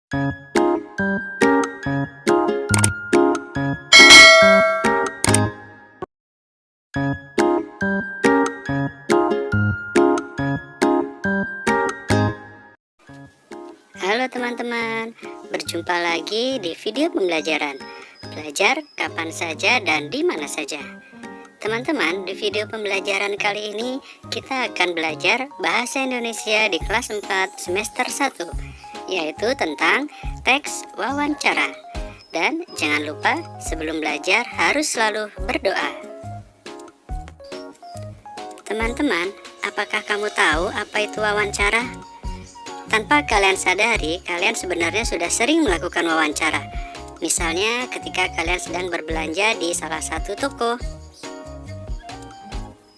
Halo teman-teman, berjumpa lagi di video pembelajaran. Belajar kapan saja dan di mana saja. Teman-teman, di video pembelajaran kali ini kita akan belajar bahasa Indonesia di kelas 4 semester 1, yaitu tentang teks wawancara. Dan jangan lupa sebelum belajar harus selalu berdoa. Teman-teman, apakah kamu tahu apa itu wawancara? Tanpa kalian sadari, kalian sebenarnya sudah sering melakukan wawancara. Misalnya ketika kalian sedang berbelanja di salah satu toko.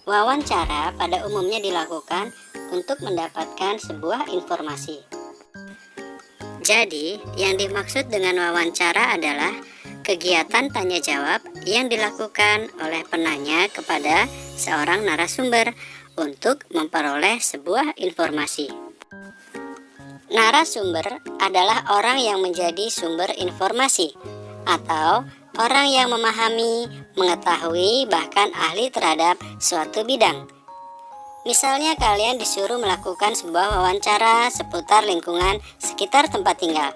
Wawancara pada umumnya dilakukan untuk mendapatkan sebuah informasi. Jadi, yang dimaksud dengan wawancara adalah kegiatan tanya jawab yang dilakukan oleh penanya kepada seorang narasumber untuk memperoleh sebuah informasi. Narasumber adalah orang yang menjadi sumber informasi atau orang yang memahami, mengetahui, bahkan ahli terhadap suatu bidang. Misalnya kalian disuruh melakukan sebuah wawancara seputar lingkungan sekitar tempat tinggal.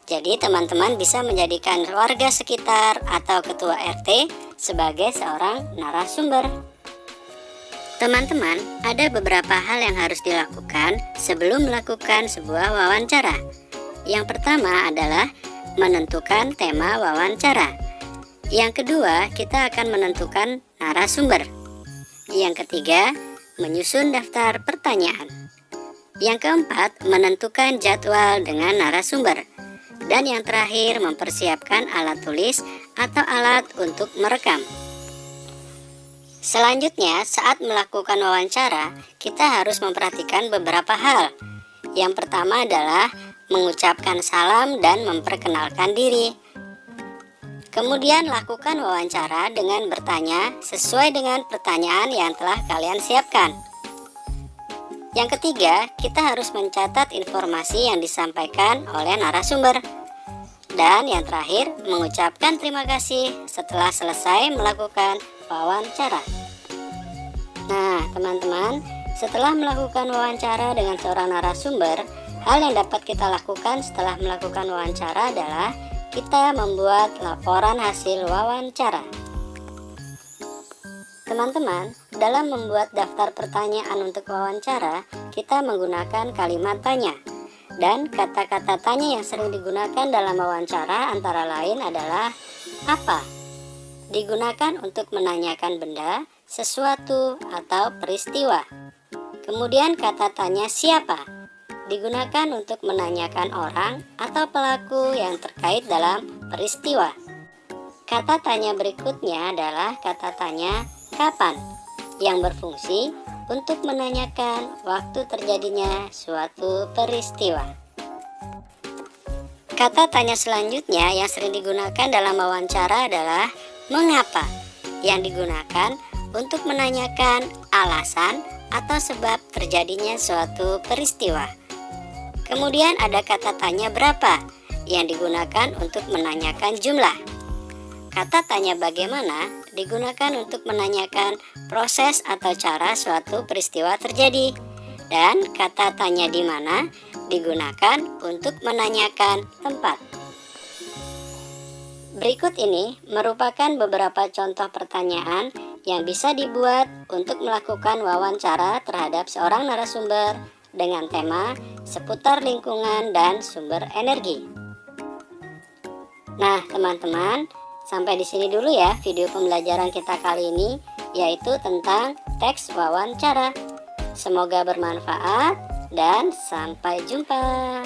Jadi teman-teman bisa menjadikan warga sekitar atau ketua RT sebagai seorang narasumber. Teman-teman, ada beberapa hal yang harus dilakukan sebelum melakukan sebuah wawancara. Yang pertama adalah menentukan tema wawancara. Yang kedua, kita akan menentukan narasumber. Yang ketiga, menyusun daftar pertanyaan. Yang keempat, menentukan jadwal dengan narasumber. Dan yang terakhir, mempersiapkan alat tulis atau alat untuk merekam. Selanjutnya, saat melakukan wawancara, kita harus memperhatikan beberapa hal. Yang pertama adalah mengucapkan salam dan memperkenalkan diri. Kemudian lakukan wawancara dengan bertanya sesuai dengan pertanyaan yang telah kalian siapkan. Yang ketiga, kita harus mencatat informasi yang disampaikan oleh narasumber. Dan yang terakhir, mengucapkan terima kasih setelah selesai melakukan wawancara. Nah, teman-teman, setelah melakukan wawancara dengan seorang narasumber, hal yang dapat kita lakukan setelah melakukan wawancara adalah kita membuat laporan hasil wawancara. Teman-teman, dalam membuat daftar pertanyaan untuk wawancara, kita menggunakan kalimat tanya. Dan kata-kata tanya yang sering digunakan dalam wawancara antara lain adalah apa? Digunakan untuk menanyakan benda, sesuatu, atau peristiwa. Kemudian kata tanya siapa? Digunakan untuk menanyakan orang atau pelaku yang terkait dalam peristiwa. Kata tanya berikutnya adalah kata tanya kapan, yang berfungsi untuk menanyakan waktu terjadinya suatu peristiwa. Kata tanya selanjutnya yang sering digunakan dalam wawancara adalah mengapa, yang digunakan untuk menanyakan alasan atau sebab terjadinya suatu peristiwa. Kemudian ada kata tanya berapa, yang digunakan untuk menanyakan jumlah. Kata tanya bagaimana digunakan untuk menanyakan proses atau cara suatu peristiwa terjadi. Dan kata tanya di mana digunakan untuk menanyakan tempat. Berikut ini merupakan beberapa contoh pertanyaan yang bisa dibuat untuk melakukan wawancara terhadap seorang narasumber dengan tema seputar lingkungan dan sumber energi. Nah, teman-teman, sampai di sini dulu ya video pembelajaran kita kali ini, yaitu tentang teks wawancara. Semoga bermanfaat dan sampai jumpa.